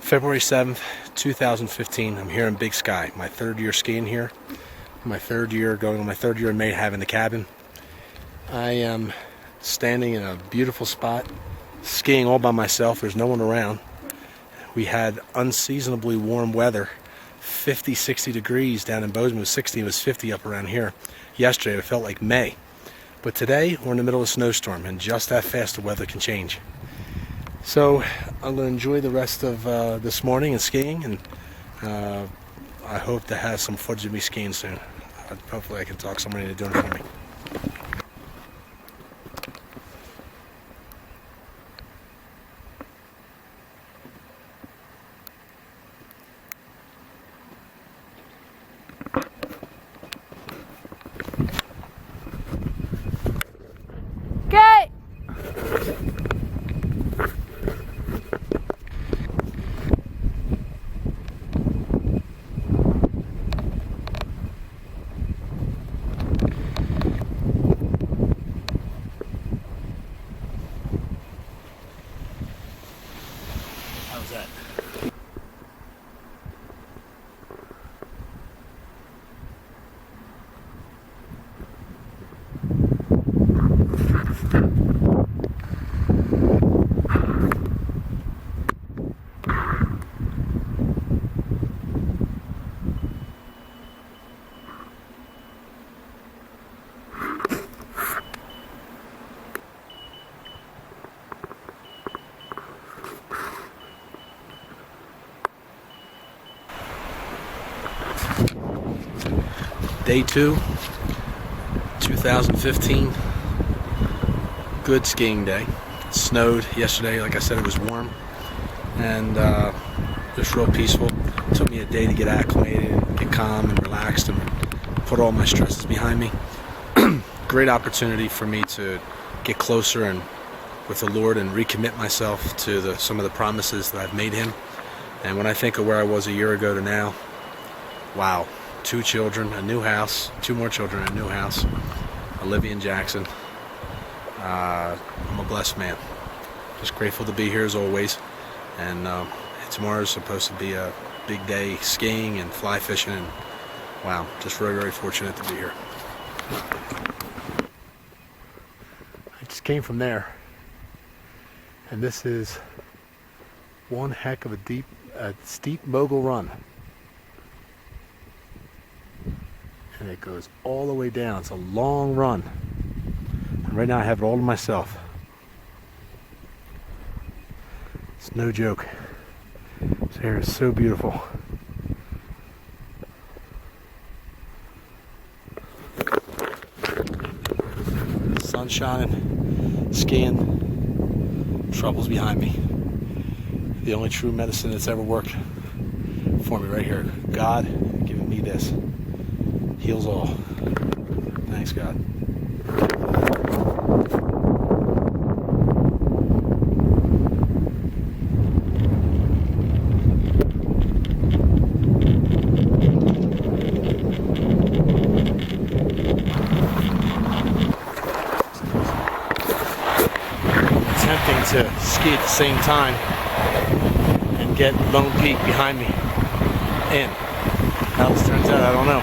February 7th, 2015. I'm here in Big Sky. My third year skiing here. Going on my third year in May having the cabin. I am standing in a beautiful spot, skiing all by myself. There's no one around. We had unseasonably warm weather, 50, 60 degrees down in Bozeman. It was 60, it was 50 up around here. Yesterday it felt like May. But today we're in the middle of a snowstorm, and just that fast the weather can change. So I'm going to enjoy the rest of this morning and skiing, and I hope to have some footage of me skiing soon. Hopefully I can talk somebody into doing it for me. Okay. How's that? Day 2, 2015. Good skiing day. It snowed yesterday. Like I said, it was warm and just real peaceful. It took me a day to get acclimated, get calm and relaxed, and put all my stresses behind me. Great opportunity for me to get closer and with the Lord and recommit myself to some of the promises that I've made Him. And when I think of where I was a year ago to now, wow. 2 children, a new house, 2 more children, a new house, Olivia and Jackson. I'm a blessed man. Just grateful to be here as always. And tomorrow's supposed to be a big day skiing and fly fishing. And wow, just very, very fortunate to be here. I just came from there. And this is one heck of a steep mogul run. And it goes all the way down. It's a long run. And right now I have it all to myself. It's no joke. This air is so beautiful. Sun shining, skiing, troubles behind me. The only true medicine that's ever worked for me right here. God giving me this. Heals all. Thanks, God. Attempting to ski at the same time and get Lone Peak behind me. And how this turns out, I don't know.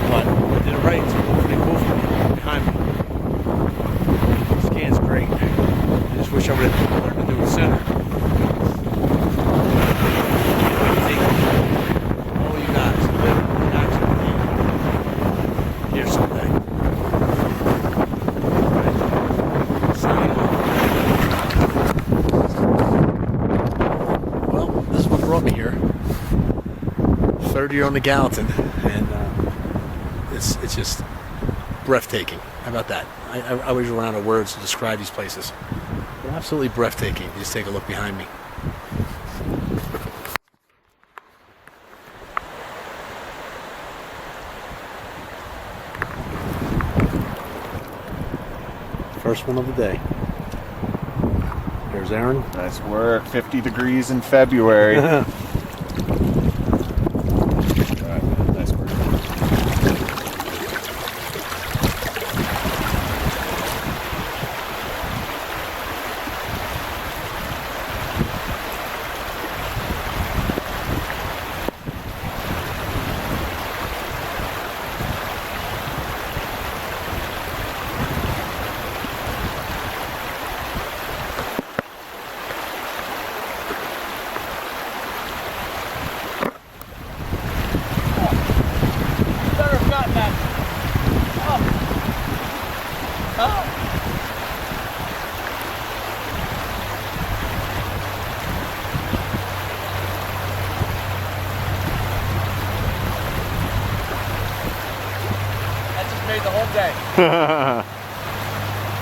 But I did it right. It's pretty cool for me behind me. Skiing's great. I just wish I would have learned to do it sooner. Take all you guys to live and actually here someday. Right. Signing off. Well, this is what brought me here. Third year on the Gallatin, and it's just breathtaking. How about that? I always run out of words to describe these places. They're absolutely breathtaking. You just take a look behind me. First one of the day. There's Aaron. Nice work. 50 degrees in February. Nice work.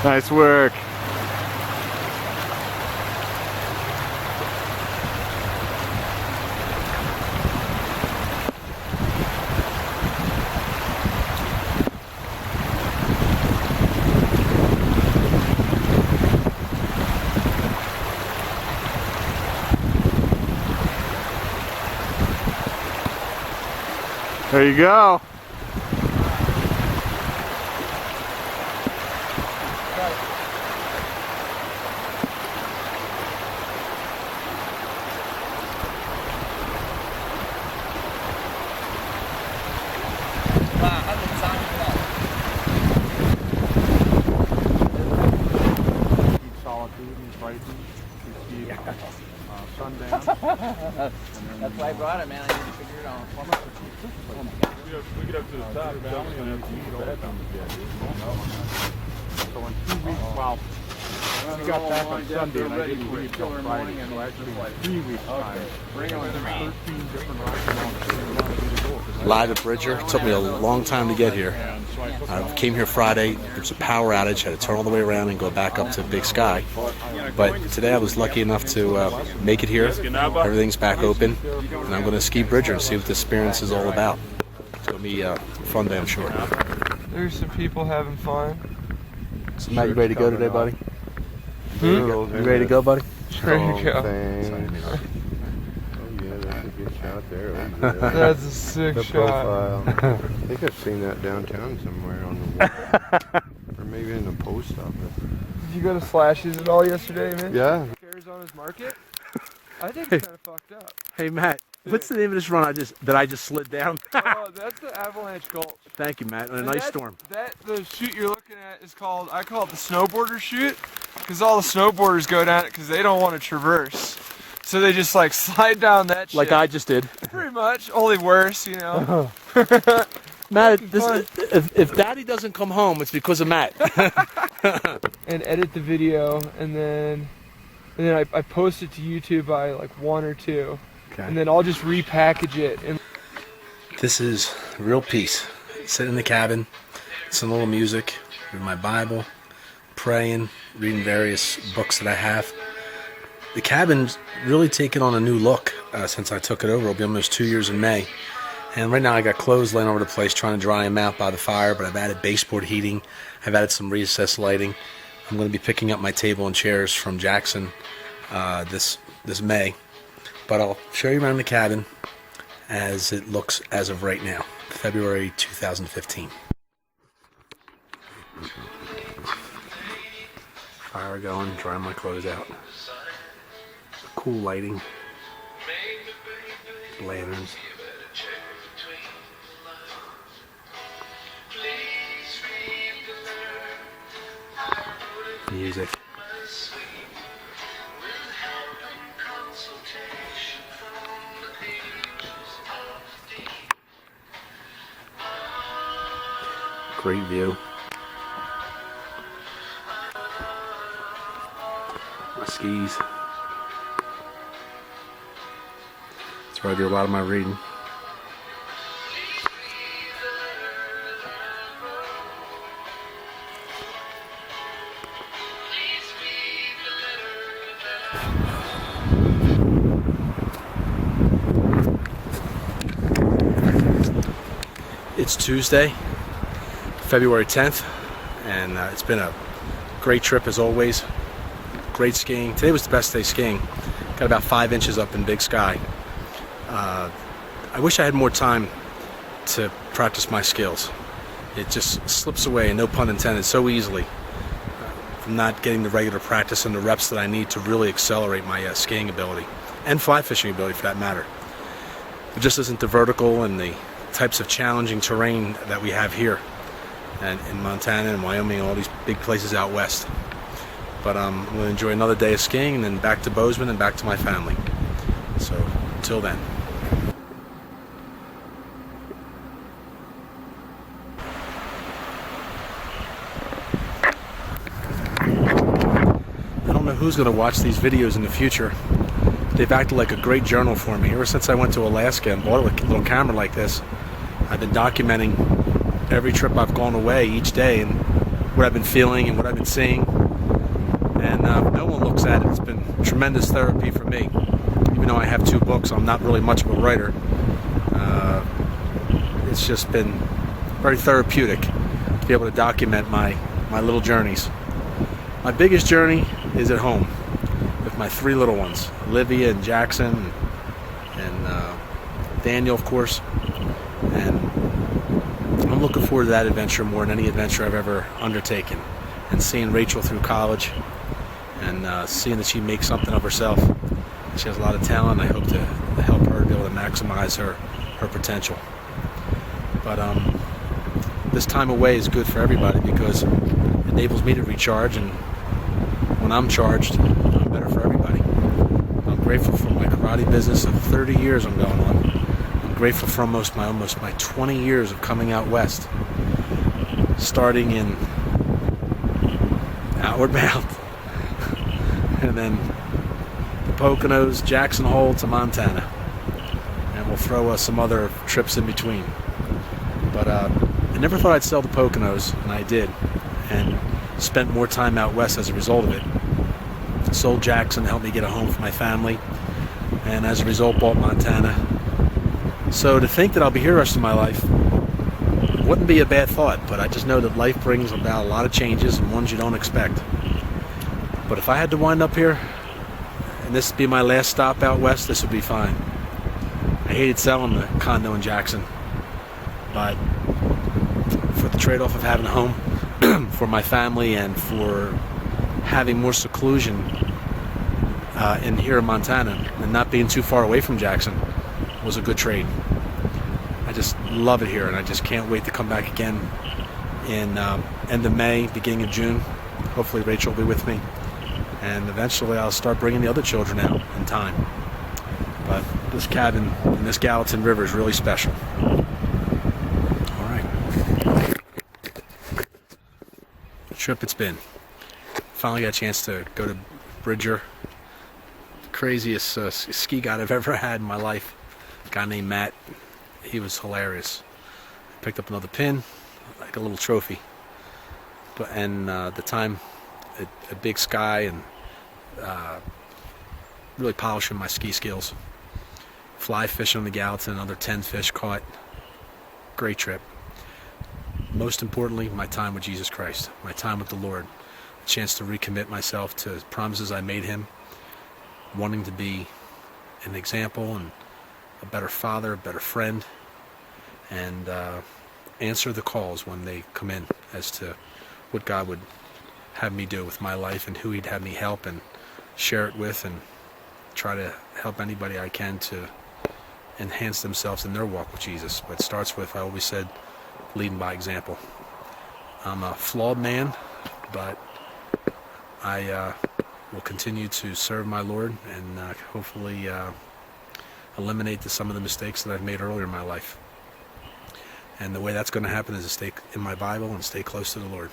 Nice work. There you go. That's why I brought it, man. I need to figure it out. Oh my God. We get up to the top valley and then we get back on the jet. So in 2 weeks, well, we got back on Sunday and I didn't leave till Friday, so actually 3 weeks time. Bring on 13 different rocky mountains. Live at Bridger. It took me a long time to get here. I came here Friday. There was a power outage. Had to turn all the way around and go back up to Big Sky. But today I was lucky enough to make it here. Everything's back open, and I'm going to ski Bridger and see what this experience is all about. It's going to be a fun day, I'm sure. There's some people having fun. So Matt, you ready to go today, buddy? You ready to go, buddy? Ready to go. That's a good shot there. That's a sick The shot. profile. I think I've seen that downtown somewhere on the wall. Or maybe in the post office. Did you go to Slashes at all yesterday, man? Yeah. Arizona's market? I think it's kind of fucked up. Hey Matt, what's the name of this run that I just slid down? Oh, that's the Avalanche Gulch. Thank you, Matt. On a And nice that- storm. The chute you're looking at is called, I call it the snowboarder chute, because all the snowboarders go down it because they don't want to traverse. So they just like slide down that shit. Like I just did. Pretty much, only worse, you know. Matt, if Daddy doesn't come home, it's because of Matt. And edit the video, and then I post it to YouTube by like 1 or 2. Okay. And then I'll just repackage it. And This is real peace. Sit in the cabin, listen to a little music, read my Bible, praying, reading various books that I have. The cabin's really taken on a new look since I took it over. It'll be almost 2 years in May. And right now I got clothes laying over the place trying to dry them out by the fire, but I've added baseboard heating. I've added some recessed lighting. I'm going to be picking up my table and chairs from Jackson this May. But I'll show you around the cabin as it looks as of right now, February 2015. Fire going, drying my clothes out. Cool lighting. Lanterns. Music. Great view. My skis. That's where I do a lot of my reading. It's Tuesday, February 10th, and it's been a great trip as always. Great skiing. Today was the best day skiing. Got about 5 inches up in Big Sky. I wish I had more time to practice my skills. It just slips away, and no pun intended, so easily from not getting the regular practice and the reps that I need to really accelerate my skiing ability and fly fishing ability for that matter. It just isn't the vertical and the types of challenging terrain that we have here and in Montana and Wyoming and all these big places out west. But I'm going to enjoy another day of skiing and then back to Bozeman and back to my family. So until then. I don't know who's going to watch these videos in the future. They've acted like a great journal for me. Ever since I went to Alaska and bought a little camera like this, I've been documenting every trip I've gone away each day, and what I've been feeling and what I've been seeing. And no one looks at it. It's been tremendous therapy for me. Even though I have 2 books, I'm not really much of a writer. It's just been very therapeutic to be able to document my little journeys. My biggest journey is at home with my 3 little ones, Olivia and Jackson and Daniel, of course. And I'm looking forward to that adventure more than any adventure I've ever undertaken. And seeing Rachel through college and seeing that she makes something of herself. She has a lot of talent. I hope to help her be able to maximize her potential. But this time away is good for everybody because it enables me to recharge, and when I'm charged, I'm better for everybody. I'm grateful for my karate business of 30 years I'm going on. I'm grateful for almost my 20 years of coming out west, starting in Outward Bound, and then the Poconos, Jackson Hole to Montana, and we'll throw some other trips in between. But I never thought I'd sell the Poconos, and I did, and spent more time out west as a result of it. Sold Jackson to help me get a home for my family, and as a result bought Montana. So to think that I'll be here the rest of my life wouldn't be a bad thought, but I just know that life brings about a lot of changes and ones you don't expect. But if I had to wind up here, and this would be my last stop out west, this would be fine. I hated selling the condo in Jackson, but for the trade-off of having a home for my family and for having more seclusion in here in Montana and not being too far away from Jackson was a good trade. I just love it here, and I just can't wait to come back again in end of May, beginning of June. Hopefully Rachel will be with me, and eventually I'll start bringing the other children out in time. But this cabin in this Gallatin River is really special. All right. The trip it's been. Finally got a chance to go to Bridger. Craziest ski guide I've ever had in my life. A guy named Matt. He was hilarious. Picked up another pin, like a little trophy. But the time, a big sky, and really polishing my ski skills. Fly fishing on the Gallatin, another 10 fish caught. Great trip. Most importantly, my time with Jesus Christ, my time with the Lord. A chance to recommit myself to promises I made Him, wanting to be an example and a better father, a better friend, and answer the calls when they come in as to what God would have me do with my life and who He'd have me help and share it with, and try to help anybody I can to enhance themselves in their walk with Jesus. But it starts with, I always said, leading by example. I'm a flawed man, but I will continue to serve my Lord and hopefully eliminate some of the mistakes that I've made earlier in my life. And the way that's going to happen is to stay in my Bible and stay close to the Lord.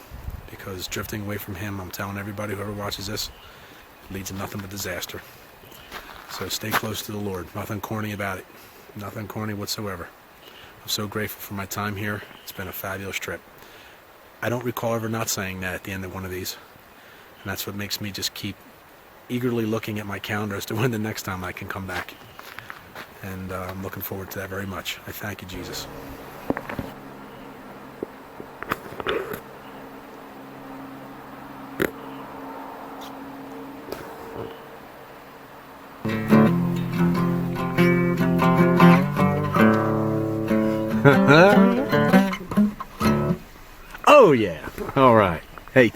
Because drifting away from Him, I'm telling everybody, whoever watches this, leads to nothing but disaster. So stay close to the Lord. Nothing corny about it. Nothing corny whatsoever. I'm so grateful for my time here. It's been a fabulous trip. I don't recall ever not saying that at the end of one of these. And that's what makes me just keep eagerly looking at my calendar as to when the next time I can come back. And I'm looking forward to that very much. I thank you, Jesus. Oh yeah. All right. Hey.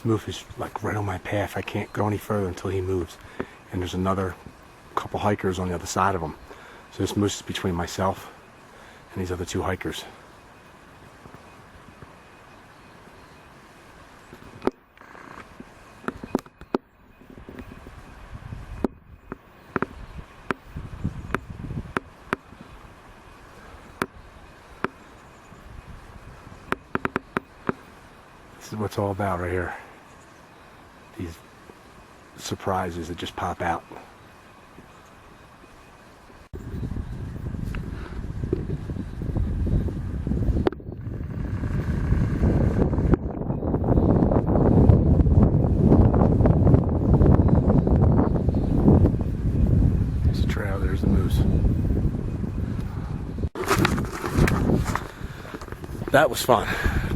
This moose is like right on my path. I can't go any further until he moves. And there's another couple hikers on the other side of him. So this moose is between myself and these other two hikers. This is what it's all about right here. These surprises that just pop out. There's the trail, there's the moose. That was fun.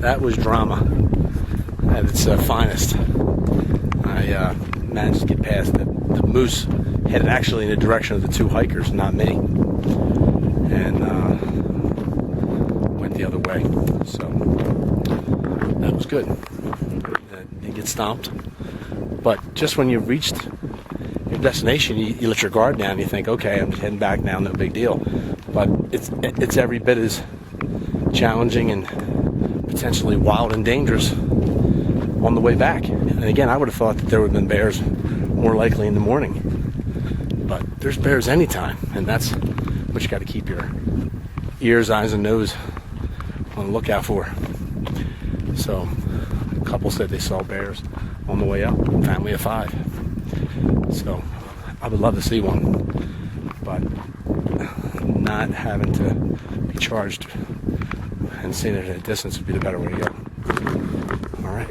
That was drama at its finest. I managed to get past the moose, headed actually in the direction of the two hikers, not me, and went the other way. So that was good. Didn't get stomped, but just when you've reached your destination, you let your guard down. You think, okay, I'm just heading back now, no big deal. But it's every bit as challenging and potentially wild and dangerous on the way back. And again, I would have thought that there would have been bears more likely in the morning, but there's bears anytime, and that's what you got to keep your ears, eyes, and nose on the lookout for. So a couple said they saw bears on the way up, family of 5. So I would love to see one, but not having to be charged and seeing it at a distance would be the better way to go. All right.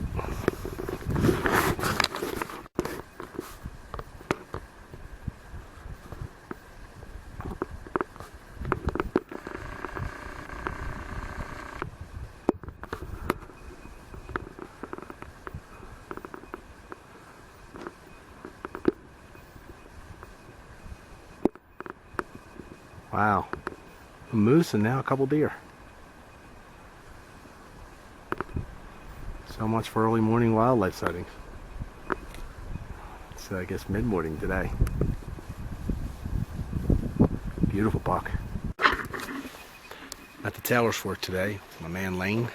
Wow, a moose and now a couple deer. So much for early morning wildlife sightings. It's I guess mid-morning today. Beautiful buck. At the Taylor's Fork today, my man Lane.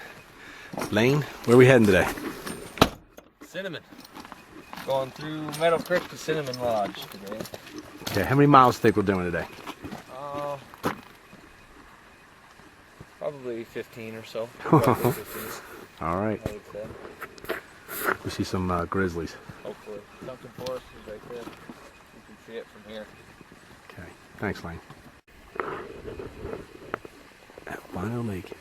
Lane, where are we heading today? Cinnamon. Going through Meadow Creek to Cinnamon Lodge today. Okay, how many miles do you think we're doing today? Probably 15 or so. All right. I would say. We see some grizzlies. Hopefully. Sunken Forest is right there. You can see it from here. Okay, thanks, Lane. Albino Lake.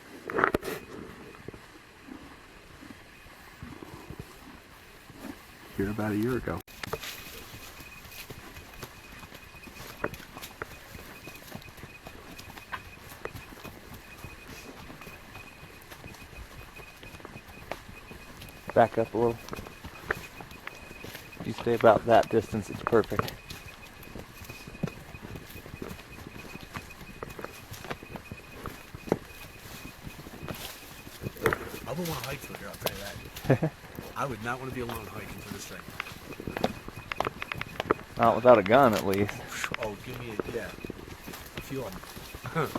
Here about a year ago. Back up a little. If you stay about that distance, it's perfect. I wouldn't want to hike through here, I'll tell you that. I would not want to be alone hiking through this thing. Not without a gun, at least. Oh, give me a few of them.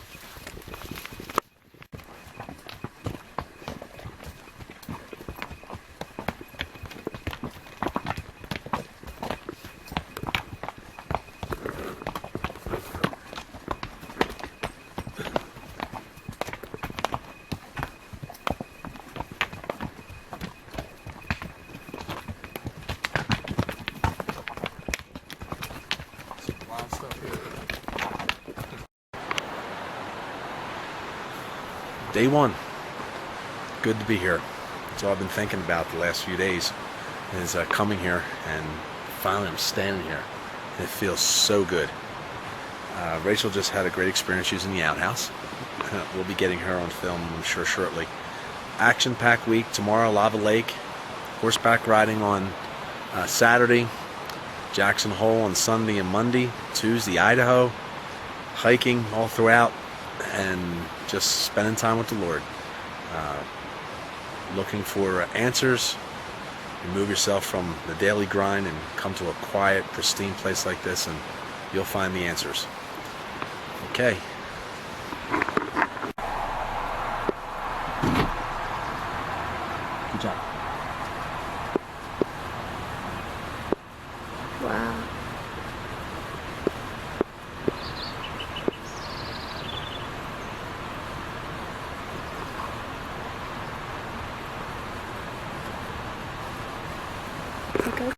Day one. Good to be here. That's all I've been thinking about the last few days is coming here, and finally I'm standing here. And it feels so good. Rachel just had a great experience using the outhouse. We'll be getting her on film, I'm sure, shortly. Action-packed week. Tomorrow, Lava Lake. Horseback riding on Saturday. Jackson Hole on Sunday and Monday. Tuesday, Idaho. Hiking all throughout. And just spending time with the Lord. Looking for answers remove yourself from the daily grind and come to a quiet, pristine place like this, and you'll find the answers. Okay. Good job. Wow. Okay.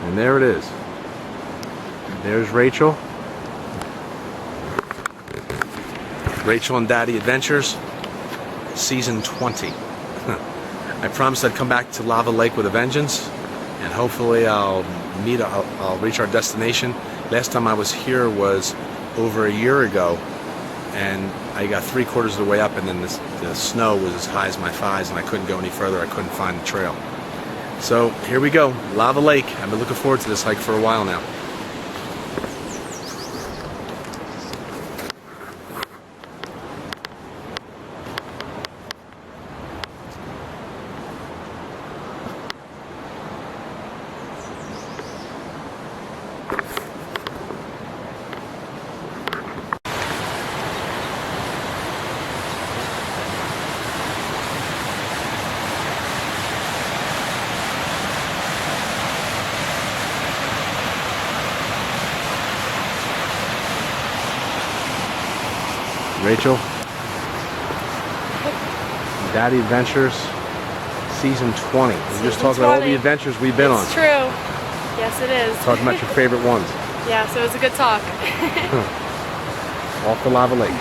And there it is. There's Rachel. Rachel and Daddy Adventures, Season 20. I promised I'd come back to Lava Lake with a vengeance, and hopefully I'll reach our destination. Last time I was here was over a year ago, and I got 3/4 of the way up, and then the snow was as high as my thighs, and I couldn't go any further. I couldn't find the trail. So here we go, Lava Lake. I've been looking forward to this hike for a while now. Rachel, Daddy Adventures, Season 20. We just talked about all the adventures we've been on. It's true. Yes, it is. Talking about your favorite ones. Yeah, so it was a good talk. Off the Lava Lake.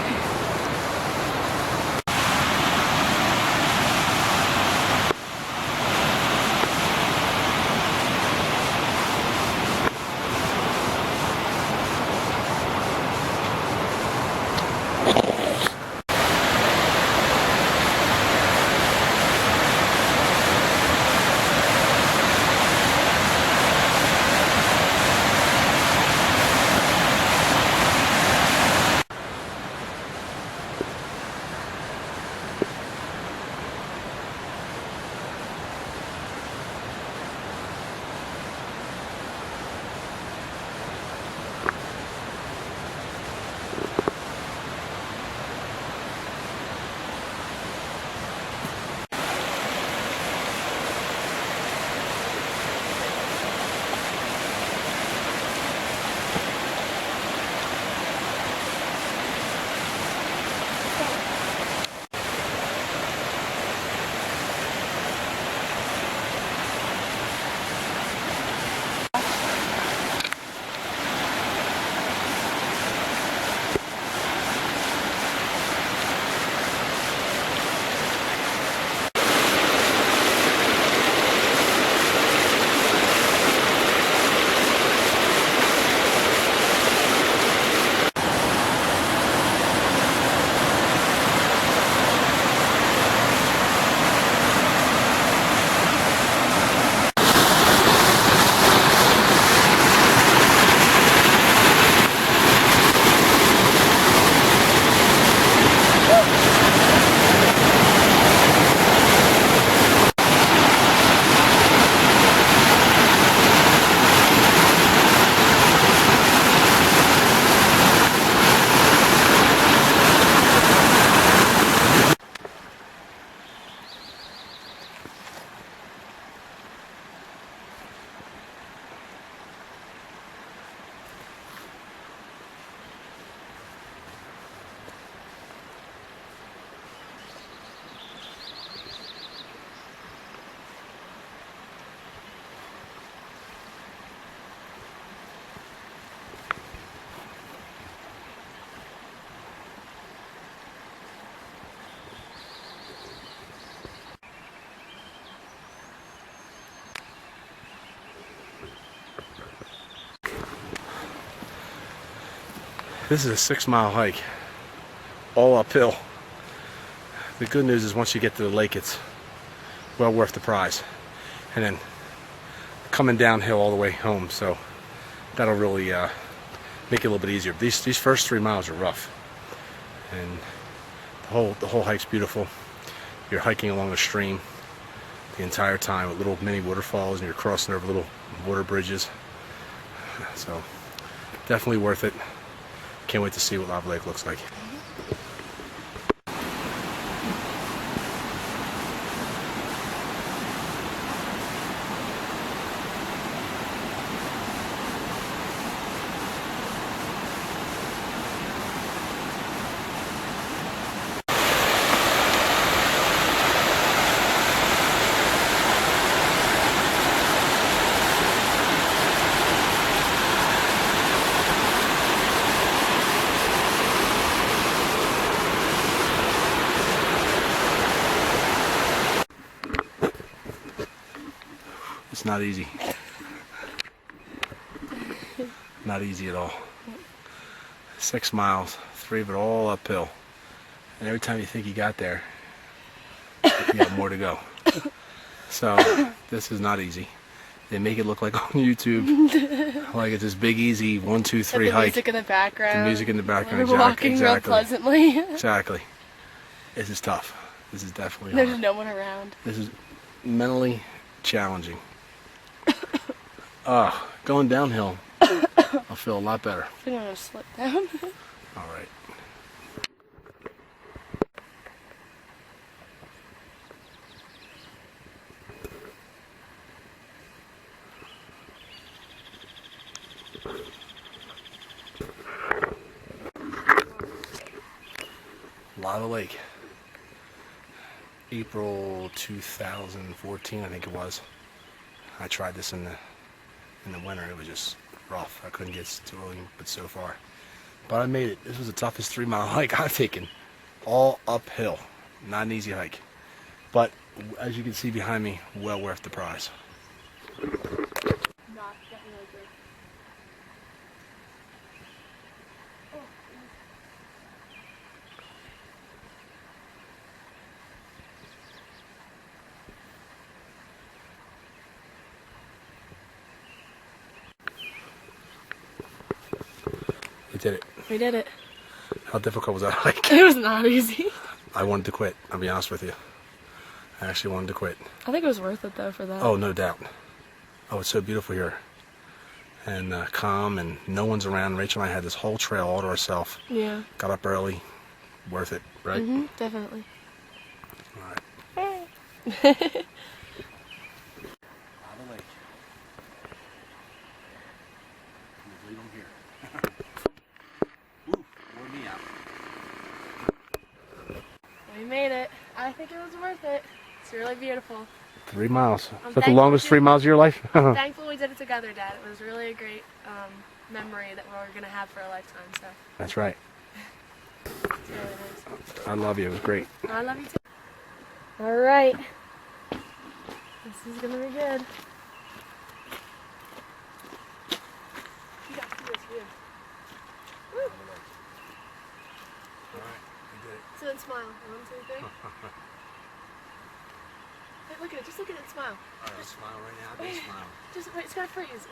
This is a 6-mile hike, all uphill. The good news is once you get to the lake, it's well worth the prize. And then coming downhill all the way home, so that'll really make it a little bit easier. These first 3 miles are rough, and the whole hike's beautiful. You're hiking along a stream the entire time with little mini waterfalls, and you're crossing over little water bridges. So definitely worth it. Can't wait to see what Lava Lake looks like. It's not easy. Not easy at all. 6 miles, 3 of it all uphill. And every time you think you got there, you got more to go. So this is not easy. They make it look like on YouTube, like it's this big, easy 1, 2, 3 hike. Music in the background. The music in the background, We're walking real pleasantly. Exactly. This is tough. This is definitely There's hard. no one around. This is mentally challenging. Going downhill, I'll feel a lot better. I think I'm gonna slip down. All right. Lava Lake. April 2014, I think it was. I tried this in the winter. It was just rough. I couldn't get too early, but so far. But I made it. This was the toughest 3 mile hike I've taken. All uphill. Not an easy hike. But as you can see behind me, well worth the prize. Not definitely good. We did it. We did it. How difficult was that hike? It was not easy. I wanted to quit. I'll be honest with you. I actually wanted to quit. I think it was worth it though for that. Oh, no doubt. Oh, it's so beautiful here. And calm, and no one's around. Rachel and I had this whole trail all to ourselves. Yeah. Got up early. Worth it, right? Mm-hmm, definitely. All right. Hey. Lava Lake. We'll leave them here. Woo, wore me out. We made it. I think it was worth it. It's really beautiful. 3 miles. I'm Is that the thankful longest to- 3 miles of your life? Thankful we did it together, Dad. It was really a great memory that we're going to have for a lifetime. So That's right. it's really nice. I love you. It was great. I love you too. All right. This is going to be good. You got to see this view. Woo. All right. We did it. So then smile. 1, 2, 3. Hey, look at it. Just look at it and smile. All right, smile right now. Don't smile. Just wait. It's going to freeze.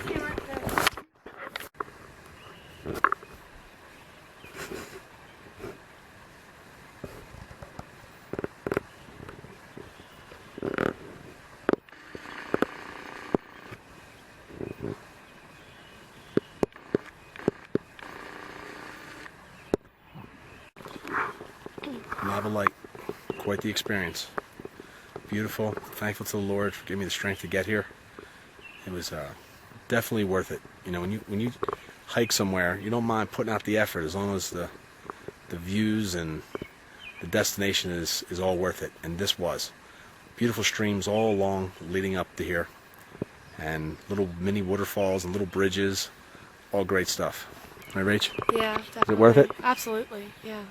See you right there. Lava Lake. Quite the experience. Beautiful. Thankful to the Lord for giving me the strength to get here. It was definitely worth it. You know, when you hike somewhere, you don't mind putting out the effort as long as the views and the destination is all worth it. And this was. Beautiful streams all along leading up to here. And little mini waterfalls and little bridges. All great stuff. Right, Rach? Yeah, definitely. it worth it? Absolutely, yeah.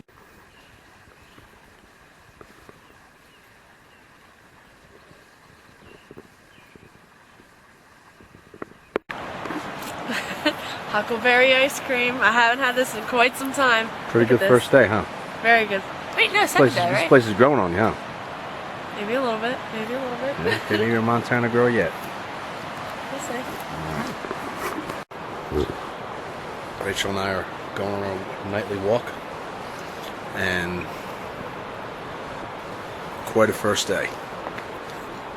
Huckleberry ice cream. I haven't had this in quite some time. Pretty Look good at first day, huh? this. Very good. Wait, no, second This day, right? place is growing on you, huh? Maybe a little bit. Maybe a little bit. Yeah, maybe you're a Montana girl yet. We'll see. Rachel and I are going on a nightly walk, and quite a first day.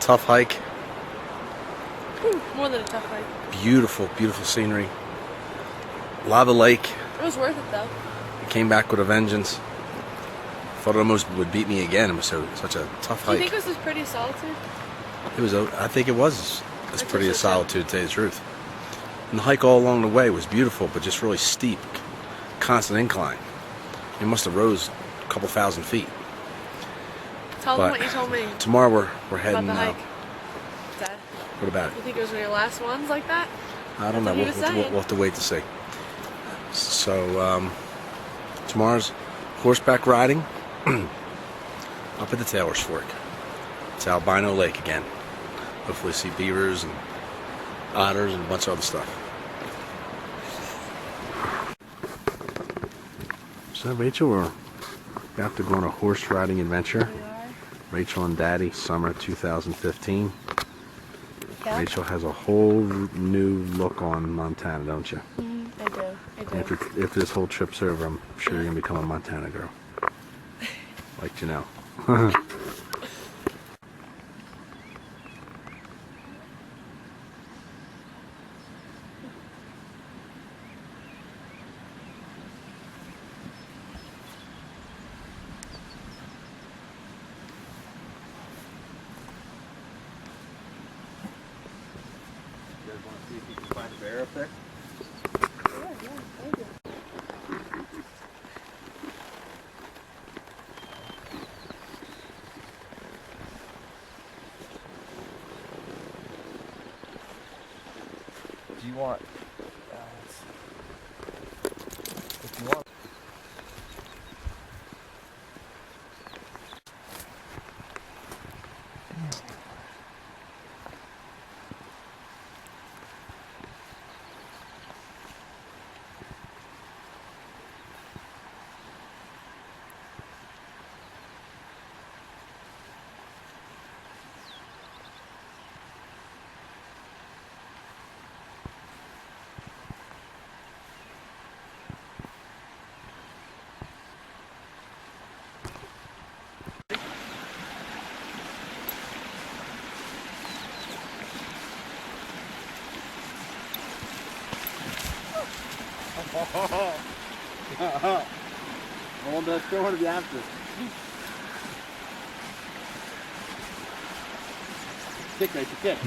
Tough hike. More than a tough hike. Beautiful, beautiful scenery. Lava Lake. It was worth it though. Came back with a vengeance. Thought it almost would beat me again. It was such a tough Do you hike. think this was pretty solitude? It was. I think it was as I pretty think as so, too. solitude, to tell you the truth. And the hike all along the way was beautiful, but just really steep, constant incline. It must have rose a couple thousand feet. Tell them But what you told me tomorrow we're about heading. the hike. Dad, What about it? you think it was one of your last ones like that? I don't know. That's what he was saying. We'll have to wait to see. So tomorrow's horseback riding up at the Taylor's Fork. It's Albino Lake again. Hopefully see beavers and otters and a bunch of other stuff. So Rachel, we're about to go on a horse riding adventure. We are. Rachel and Daddy, summer 2015. Yeah. Rachel has a whole new look on Montana, don't you? I do. I do. After this whole trip's over, I'm sure you're gonna become a Montana girl. Like you know. You guys want to see if you can find a bear up there? Do you want? If you want. Hold that door to the after. Kick, mate, kick.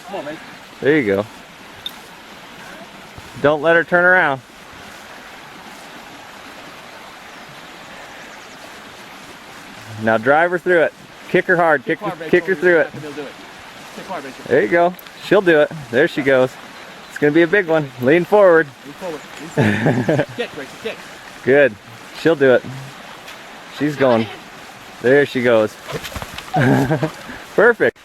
Come on, mate. There you go. Don't let her turn around. Now drive her through it. Kick her hard. Kick her through it. There you go. She'll do it. There she goes. It's going to be a big one. Lean forward. Lean forward. Lean forward. Kick, Rachel, kick. Good. She'll do it. She's going. There she goes. Perfect.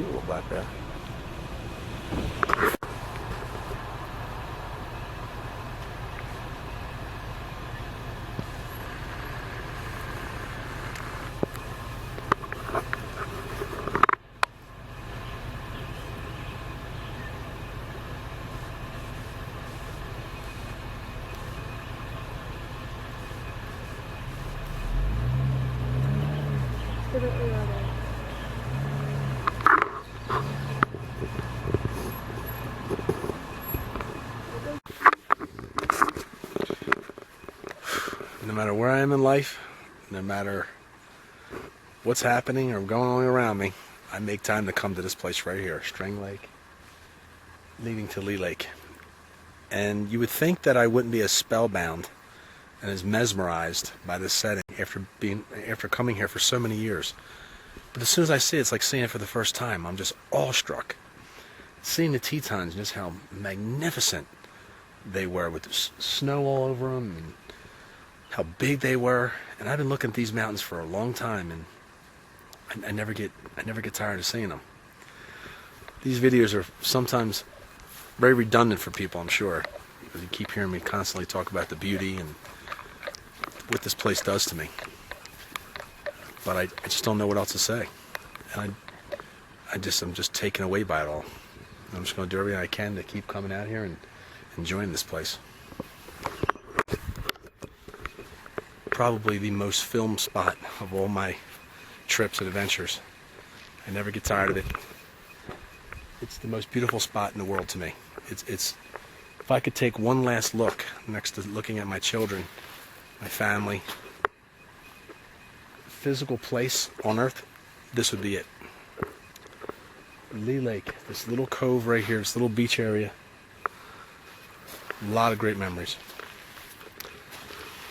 cute little black bear. No matter where I am in life, no matter what's happening or going on around me, I make time to come to this place right here, String Lake, leading to Lee Lake. And you would think that I wouldn't be as spellbound and as mesmerized by this setting after coming here for so many years. But as soon as I see it, it's like seeing it for the first time. I'm just awestruck. Seeing the Tetons, just how magnificent they were with the snow all over them and how big they were. And I've been looking at these mountains for a long time, and I never get tired of seeing them. These videos are sometimes very redundant for people, I'm sure, because you keep hearing me constantly talk about the beauty and what this place does to me. But I just don't know what else to say. And I'm just taken away by it all. I'm just going to do everything I can to keep coming out here and enjoying this place. Probably the most filmed spot of all my trips and adventures. I never get tired of it. It's the most beautiful spot in the world to me. It's if I could take one last look next to looking at my children, my family, physical place on earth, this would be it. Lee Lake, this little cove right here, this little beach area. A lot of great memories.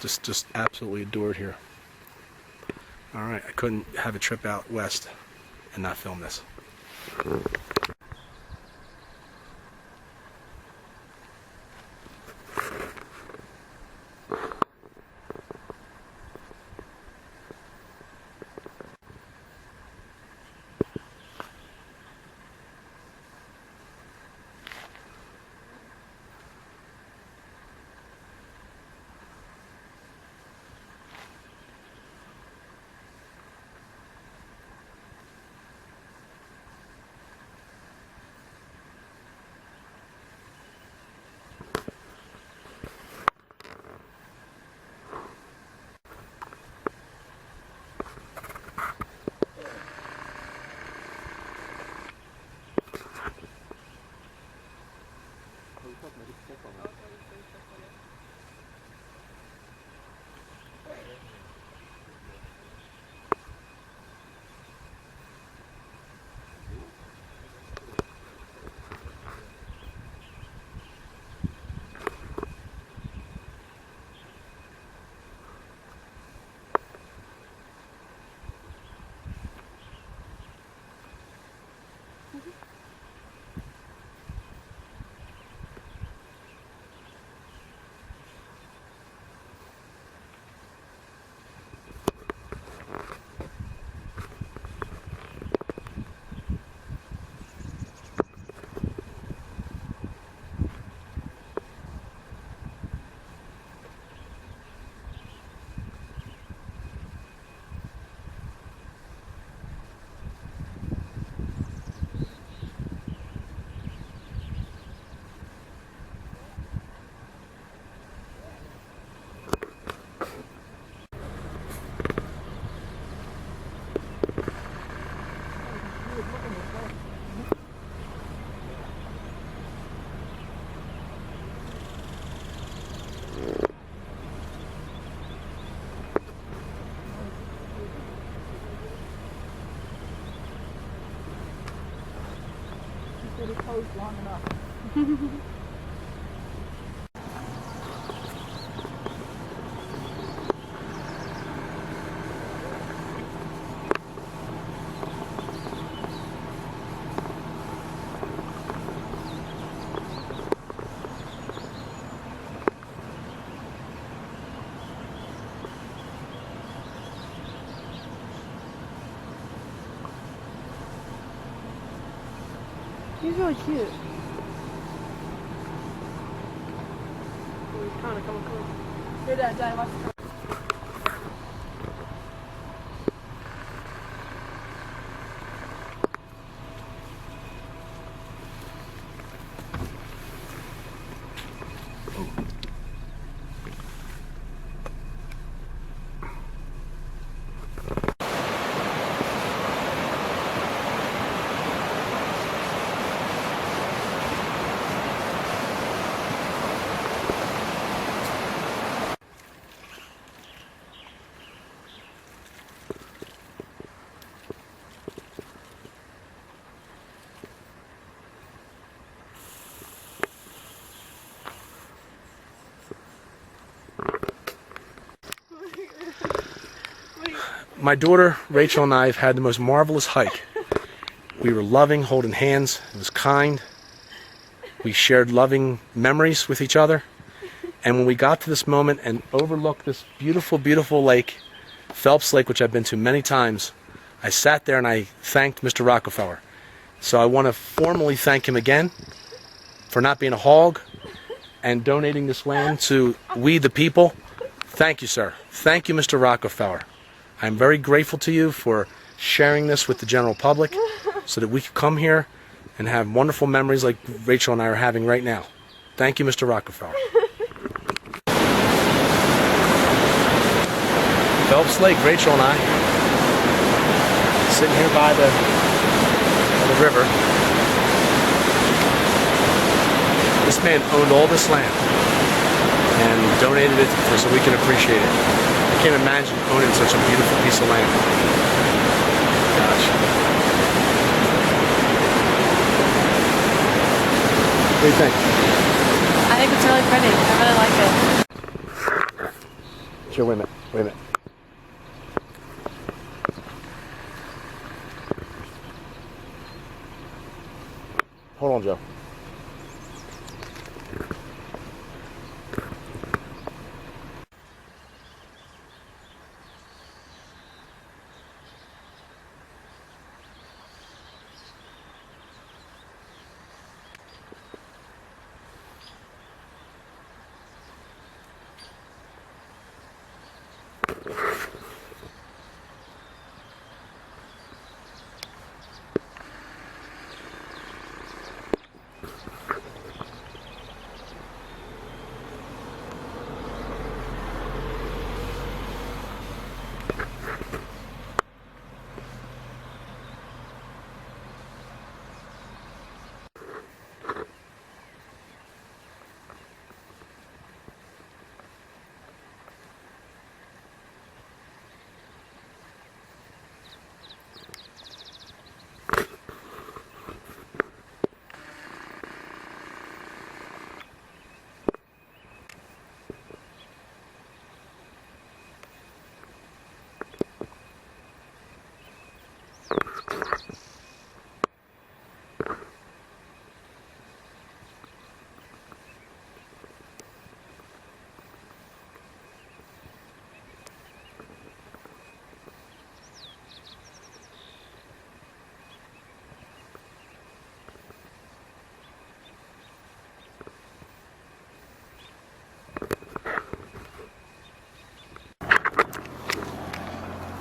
Just absolutely adored here. All right, I couldn't have a trip out west and not film this. Long enough. He's really cute. Oh, he's kind of coming close. Here, Dad, watch the My daughter, Rachel, and I have had the most marvelous hike. We were loving, holding hands. It was kind. We shared loving memories with each other. And when we got to this moment and overlooked this beautiful, beautiful lake, Phelps Lake, which I've been to many times, I sat there and I thanked Mr. Rockefeller. So I want to formally thank him again for not being a hog and donating this land to we the people. Thank you, sir. Thank you, Mr. Rockefeller. I'm very grateful to you for sharing this with the general public so that we could come here and have wonderful memories like Rachel and I are having right now. Thank you, Mr. Rockefeller. Phelps Lake, Rachel and I, sitting here by the river. This man owned all this land and donated it so we can appreciate it. I can't imagine owning such a beautiful piece of land. Gosh. What do you think? I think it's really pretty. I really like it. Sure, wait a minute. Wait a minute. Hold on, Joe.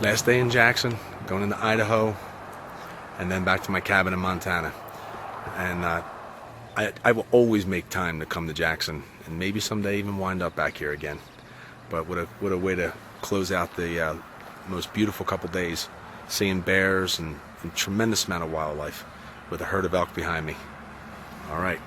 Last day in Jackson, going into Idaho, and then back to my cabin in Montana. And I will always make time to come to Jackson, and maybe someday even wind up back here again. But what a way to close out the most beautiful couple days, seeing bears and a tremendous amount of wildlife with a herd of elk behind me. All right.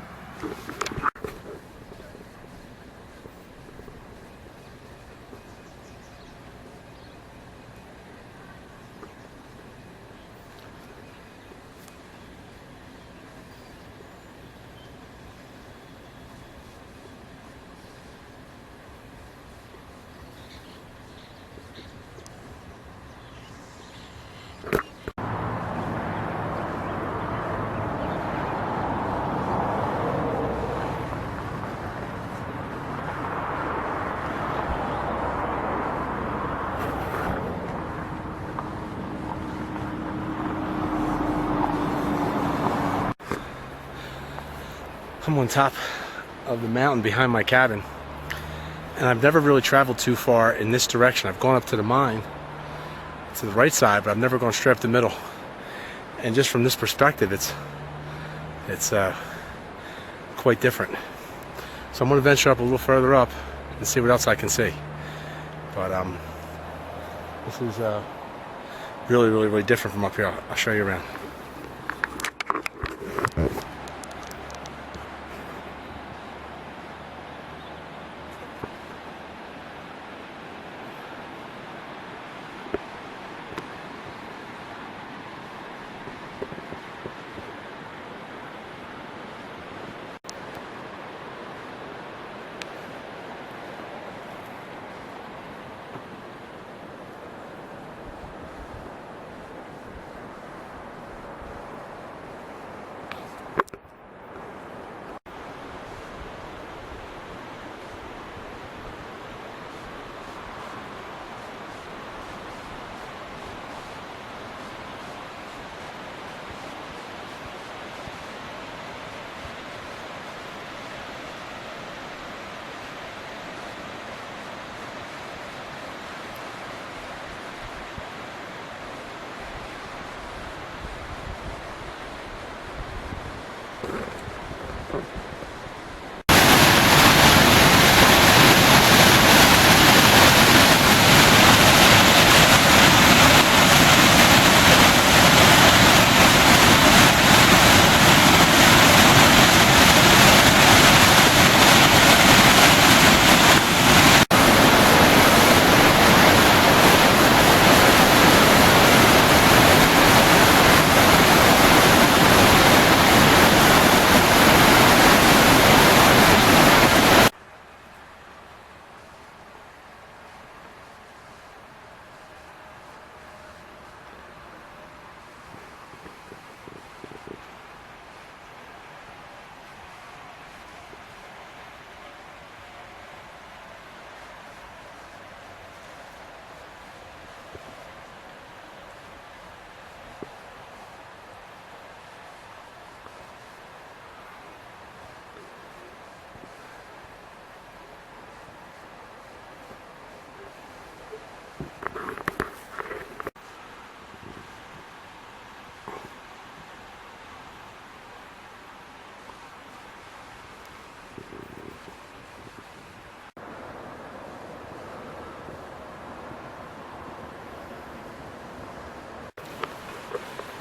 I'm on top of the mountain behind my cabin, and I've never really traveled too far in this direction. I've gone up to the mine, to the right side, but I've never gone straight up the middle. And just from this perspective, it's quite different. So I'm going to venture up a little further up and see what else I can see. But this is really different from up here. I'll show you around.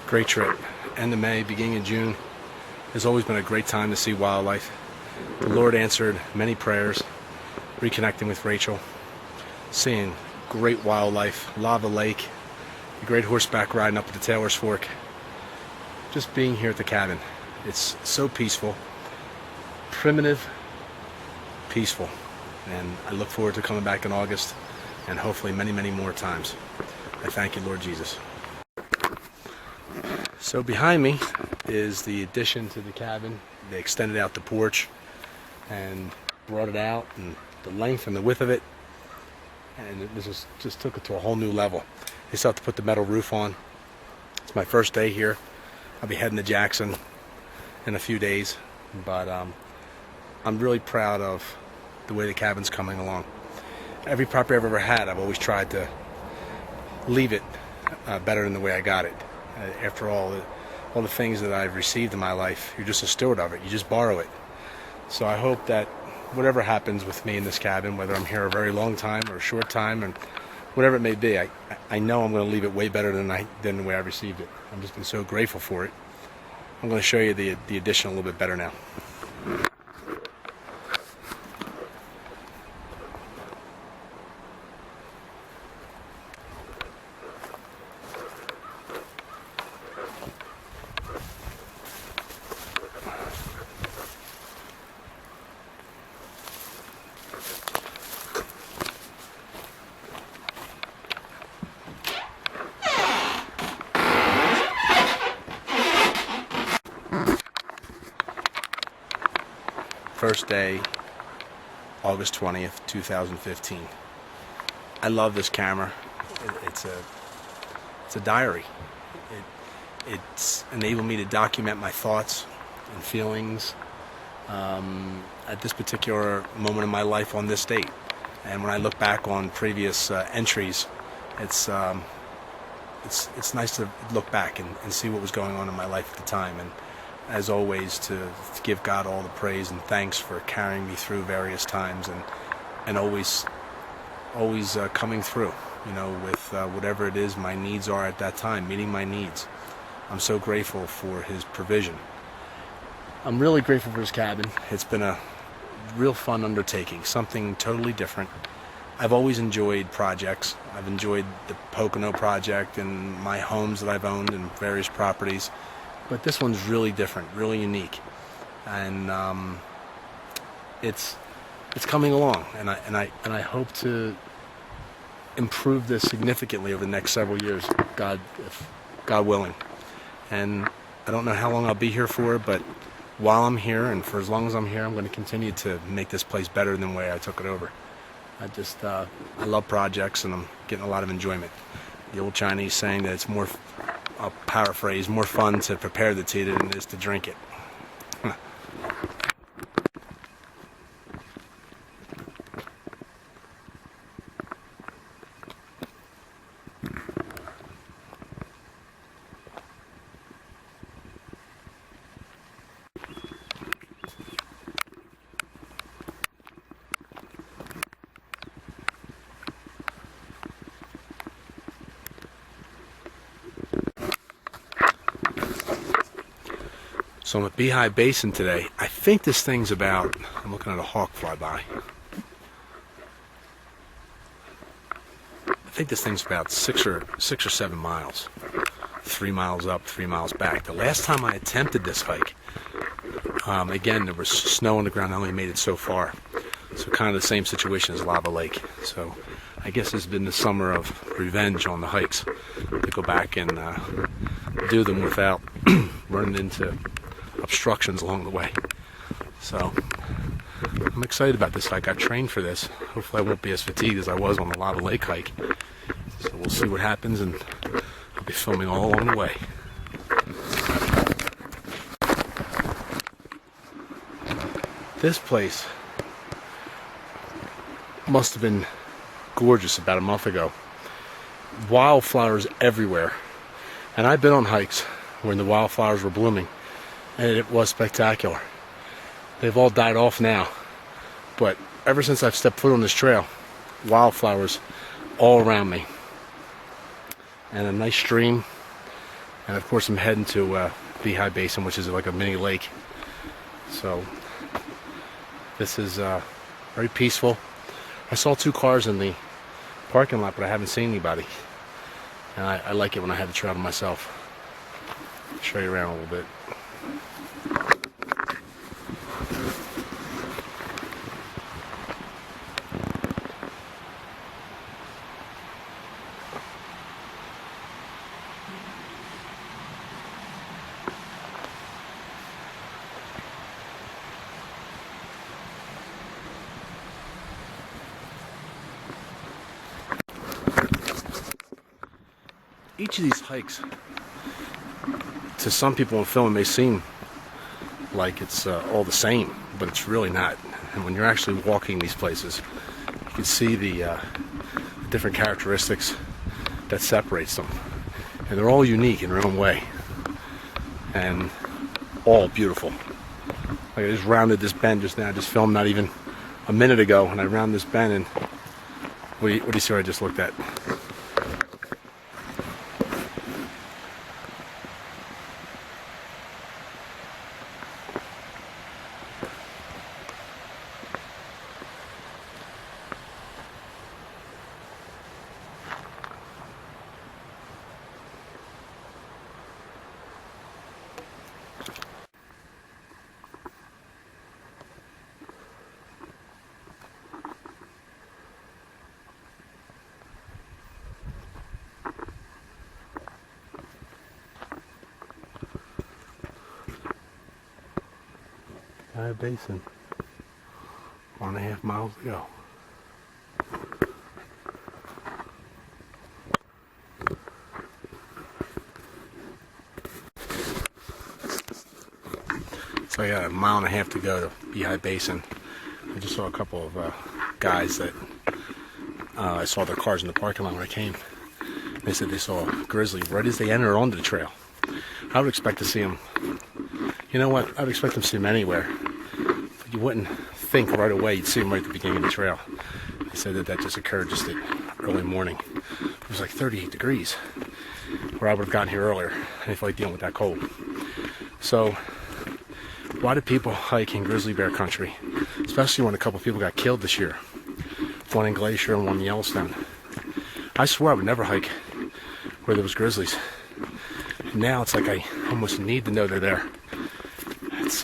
Great trip. End of May, beginning of June. Has always been a great time to see wildlife. The Lord answered many prayers, reconnecting with Rachel, seeing great wildlife, Lava Lake, a great horseback riding up at the Taylor's Fork. Just being here at the cabin. It's so peaceful, primitive, peaceful. And I look forward to coming back in August and hopefully many more times. I thank you, Lord Jesus. So behind me is the addition to the cabin. They extended out the porch and brought it out, and the length and the width of it, and this just took it to a whole new level. They still have to put the metal roof on. It's my first day here. I'll be heading to Jackson in a few days, but I'm really proud of the way the cabin's coming along. Every property I've ever had, I've always tried to leave it better than the way I got it. After all the things that I've received in my life, you're just a steward of it. You just borrow it. So I hope that whatever happens with me in this cabin, whether I'm here a very long time or a short time, and whatever it may be, I know I'm going to leave it way better than the way I received it. I've just been so grateful for it. I'm going to show you the addition a little bit better now. First day, August 20th, 2015. I love this camera. It's a diary. It's enabled me to document my thoughts and feelings, at this particular moment in my life on this date. And when I look back on previous entries, it's nice to look back and see what was going on in my life at the time. And as always, to give God all the praise and thanks for carrying me through various times and always coming through, you know, with whatever it is my needs are at that time, meeting my needs. I'm so grateful for his provision. I'm really grateful for his cabin. It's been a real fun undertaking, something totally different. I've always enjoyed projects. I've enjoyed the Pocono project and my homes that I've owned and various properties, but this one's really different, really unique, and it's coming along, and I hope to improve this significantly over the next several years, God willing. And I don't know how long I'll be here for, but while I'm here and for as long as I'm here, I'm going to continue to make this place better than the way I took it over. I love projects, and I'm getting a lot of enjoyment. The old Chinese saying that it's more, I'll paraphrase, more fun to prepare the tea than it is to drink it. So I'm at Beehive Basin today. I think this thing's about, I'm looking at a hawk fly by. I think this thing's about six or 7 miles. 3 miles up, 3 miles back. The last time I attempted this hike, again, there was snow on the ground. I only made it so far. So kind of the same situation as Lava Lake. So I guess it's been the summer of revenge on the hikes, to go back and do them without running into obstructions along the way. So I'm excited about this hike. I trained for this. Hopefully I won't be as fatigued as I was on the Lava Lake hike. So we'll see what happens, and I'll be filming all along the way. This place must have been gorgeous about a month ago. Wildflowers everywhere. And I've been on hikes when the wildflowers were blooming, and it was spectacular. They've all died off now, but ever since I've stepped foot on this trail, wildflowers all around me, and a nice stream. And of course I'm heading to Beehive Basin, which is like a mini lake. So this is very peaceful. I saw 2 cars in the parking lot, but I haven't seen anybody, and I like it when I have the trail to myself. I'll show you around a little bit. Each of these hikes, to some people in film, may seem like it's all the same, but it's really not. And when you're actually walking these places, you can see the different characteristics that separates them. And they're all unique in their own way, and all beautiful. Like I just rounded this bend just now. I just filmed not even a minute ago, and I rounded this bend, and what do you see what I just looked at? Beehive Basin, 1.5 miles to go. So I got a mile and a half to go to Beehive Basin. I just saw a couple of guys that I saw their cars in the parking lot when I came. They said they saw a grizzly right as they entered onto the trail. I would expect to see them. You know what? I would expect them to see them anywhere. But you wouldn't think right away you'd see them right at the beginning of the trail. They said that just occurred just at early morning. It was like 38 degrees, where I would have gotten here earlier. I didn't feel like dealing with that cold. So, why do people hike in grizzly bear country? Especially when a couple of people got killed this year. One in Glacier and one in Yellowstone. I swear I would never hike where there was grizzlies. Now it's like I almost need to know they're there. It's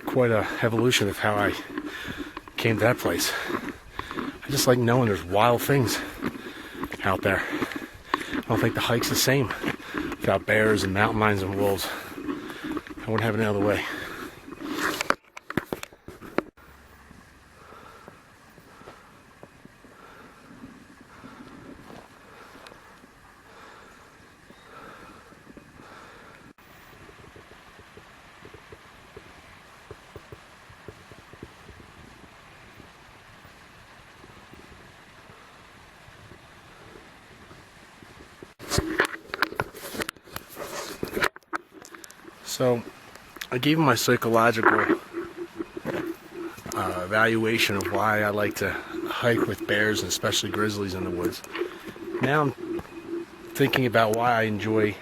quite a evolution of how I came to that place. I just like knowing there's wild things out there. I don't think the hike's the same without bears and mountain lions and wolves. I wouldn't have it any other way. So, I gave him my psychological evaluation of why I like to hike with bears and especially grizzlies in the woods. Now I'm thinking about why I enjoy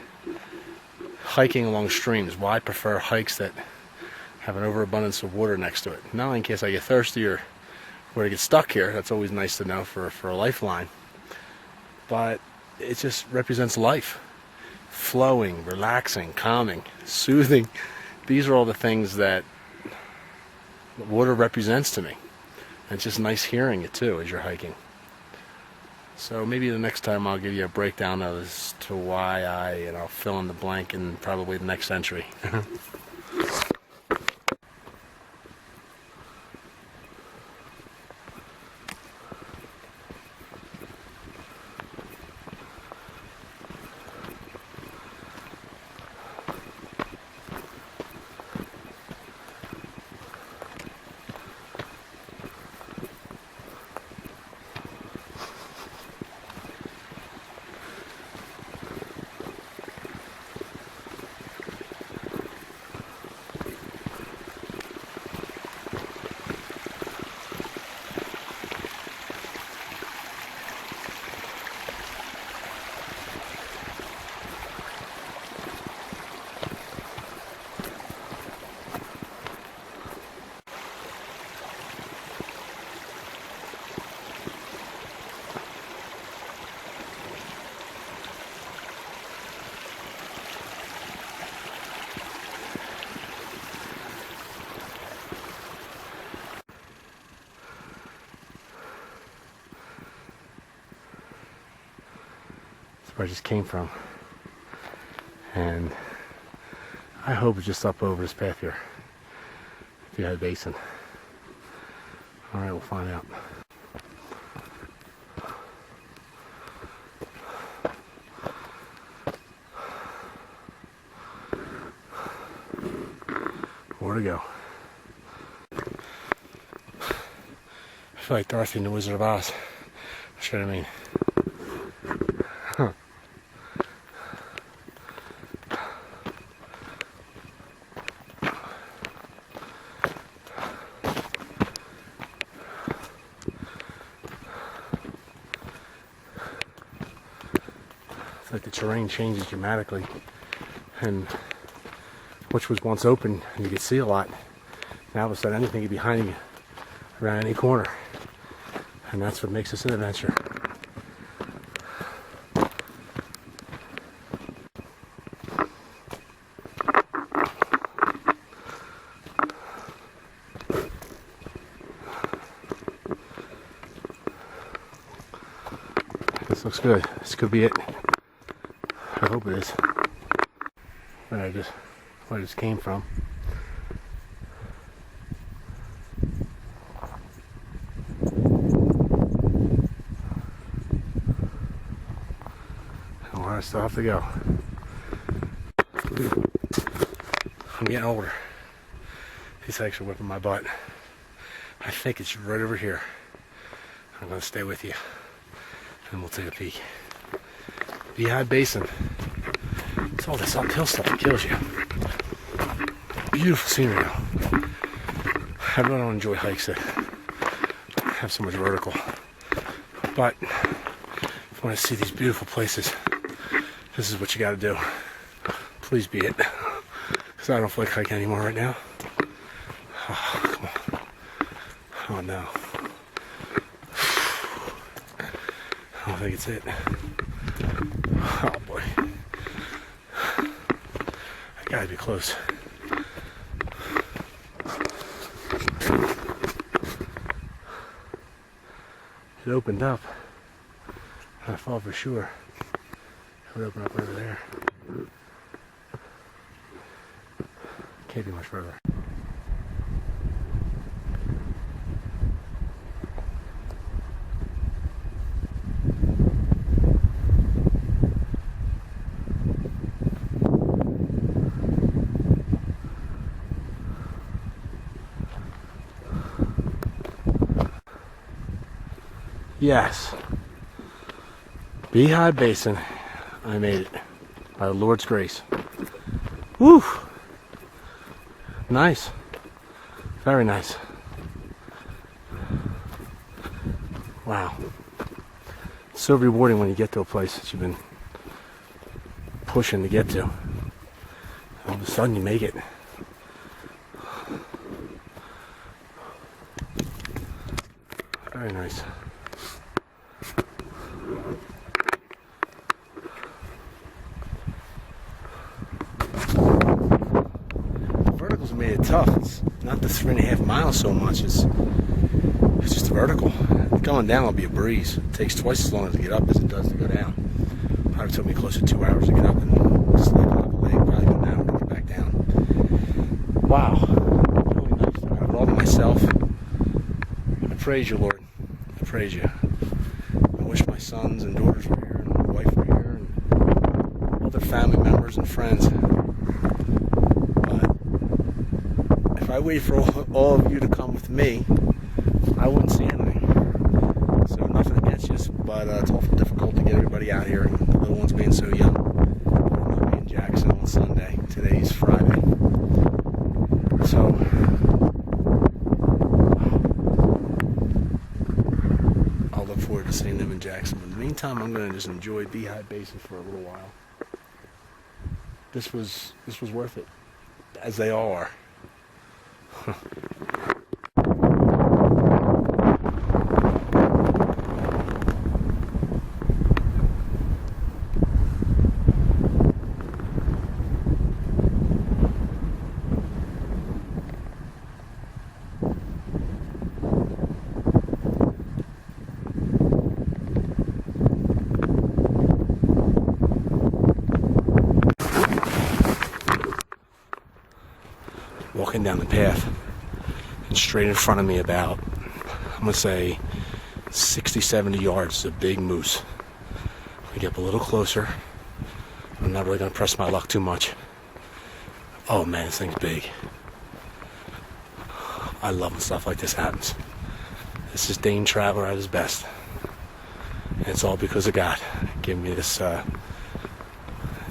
hiking along streams, why I prefer hikes that have an overabundance of water next to it. Not only in case I get thirsty or where I get stuck here, that's always nice to know for a lifeline, but it just represents life. Flowing, relaxing, calming, soothing. These are all the things that water represents to me. And it's just nice hearing it too as you're hiking. So maybe the next time I'll give you a breakdown as to why and I'll fill in the blank in probably the next entry. Where I just came from, and I hope it's just up over this path here, Beehive Basin. All right, we'll find out. More to go. I feel like Dorothy in the Wizard of Oz. That's what I mean. Like the terrain changes dramatically, and which was once open and you could see a lot, now all of a sudden anything could be behind you around any corner, and that's what makes this an adventure. This looks good. This could be it. I hope it is. Where I just came from. And where I still have to go. I'm getting older. These hikes are whipping my butt. I think it's right over here. I'm gonna stay with you and we'll take a peek. Beehive Basin. It's all this uphill stuff that kills you. Beautiful scenery though. I really don't enjoy hikes that have so much vertical. But if you want to see these beautiful places, this is what you gotta do. Please be it. Because I don't feel like hiking anymore right now. Oh, come on. Oh no. I don't think it's it. Oh boy. I gotta be close. It opened up. I thought for sure it would open up over there. Can't be much further. Yes. Beehive Basin. I made it. By the Lord's grace. Woo! Nice. Very nice. Wow. It's so rewarding when you get to a place that you've been pushing to get to. All of a sudden you make it. Very nice. Made it tough. It's not the 3.5 miles so much. It's just the vertical. Going down will be a breeze. It takes twice as long to get up as it does to go down. Probably took me close to 2 hours to get up and just like up a leg, probably an hour to get back down. Wow. Really nice. I love myself. I praise you, Lord. I praise you. I wish my sons and daughters were here and my wife were here and other family members and friends. If I wait for all of you to come with me, I wouldn't see anything. So nothing against you, but it's awful difficult to get everybody out here, and the little ones being so young. I'll be in Jackson on Sunday. Today's Friday. So, I'll look forward to seeing them in Jackson. But in the meantime, I'm going to just enjoy Beehive Basin for a little while. This was worth it, as they all are. Walking down the path, and straight in front of me about, I'm going to say 60, 70 yards is a big moose. We get up a little closer. I'm not really going to press my luck too much. Oh man, this thing's big. I love when stuff like this happens. This is Dayne Traveler at his best. And it's all because of God giving me this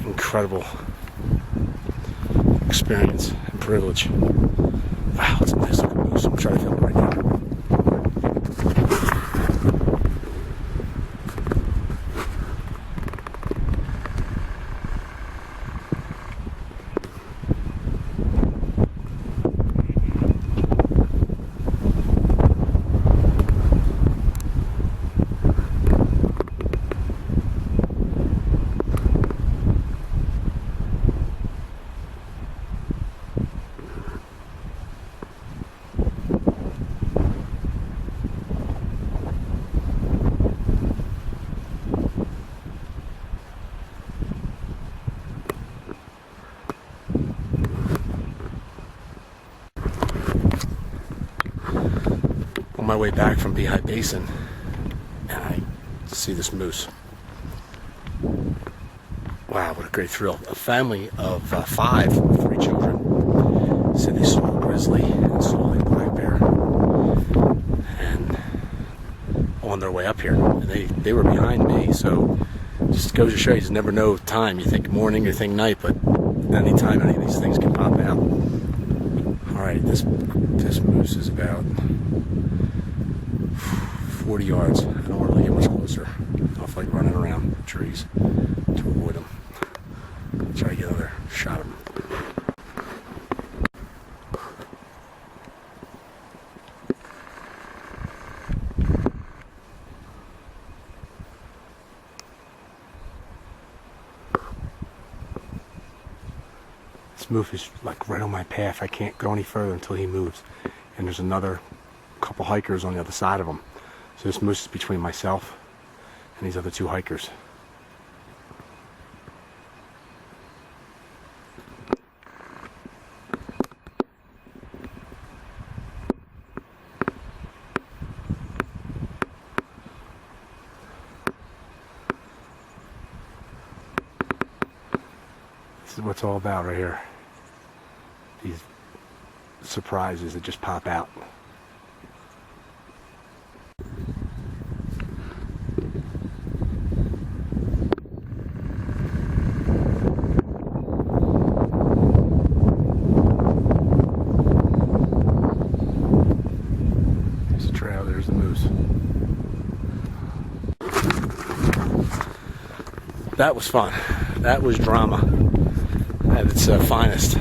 incredible experience and privilege. Wow, it's a nice looking moose. I'm trying to film it right now. On my way back from Beehive Basin, and I see this moose. Wow, what a great thrill. A family of 5, 3 children. said they saw a grizzly and saw a black bear, and on their way up here, and they were behind me. So just goes to show you, just never know time. You think morning, you think night, but anytime any of these things can pop out. All right, this moose is about 40 yards. I don't want to really get much closer. I'll like running around the trees to avoid them. Try to get another shot of them. This moose is like right on my path. I can't go any further until he moves. And there's another couple hikers on the other side of him. So this moose is between myself and these other two hikers. This is what it's all about right here. These surprises that just pop out. There's the trail, there's the moose. That was fun. That was drama at its finest.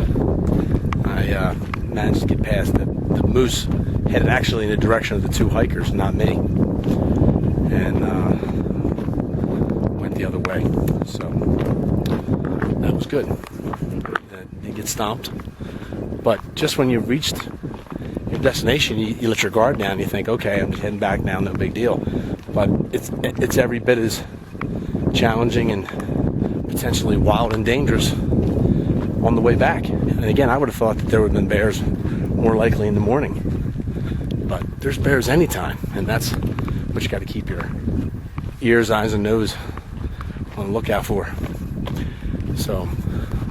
I managed to get past the moose, headed actually in the direction of the two hikers, not me, and went the other way. So that was good. You get stomped, but just when you've reached your destination, you let your guard down. You think, okay, I'm just heading back now, no big deal. But it's every bit as challenging and potentially wild and dangerous on the way back. And again, I would have thought that there would have been bears more likely in the morning, but there's bears anytime, and that's what you got to keep your ears, eyes, and nose on the lookout for. So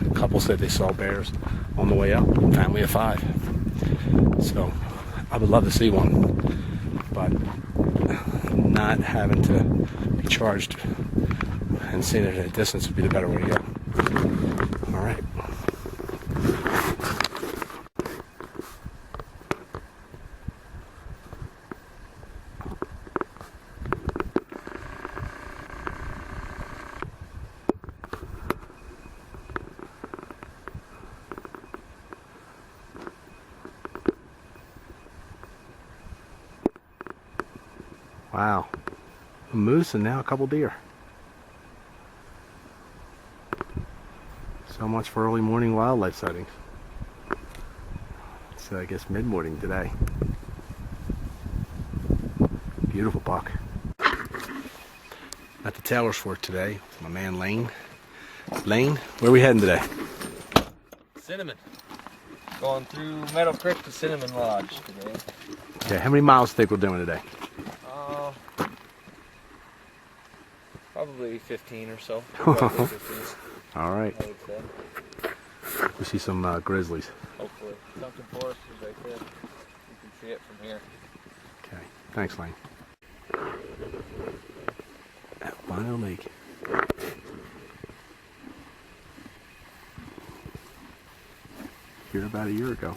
a couple said they saw bears on the way up, family of 5. So I would love to see one, but not having to be charged and seeing it at a distance would be the better way to go. All right. Wow, a moose and now a couple deer. So much for early morning wildlife sightings. It's I guess mid-morning today. Beautiful buck. At the Taylor's Fork today, my man Lane. Lane, where are we heading today? Cinnamon. Going through Meadow Creek to Cinnamon Lodge today. Okay, how many miles do you think we're doing today? Probably 15 or so. All right. I would say. We see some grizzlies. Hopefully. Sunken Forest is right there. You can see it from here. Okay, thanks, Lane. Albino Lake. Here about a year ago.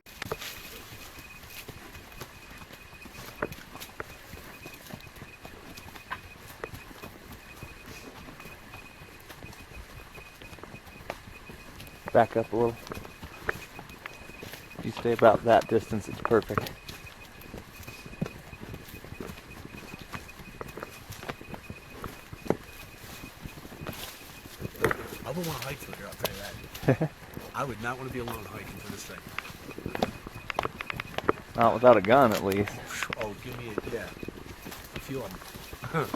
Back up a little. You stay about that distance, it's perfect. I wouldn't want to hike through here, I'll tell you that. I would not want to be alone hiking through this thing. Not without a gun, at least. Oh, give me a, yeah, a few of them.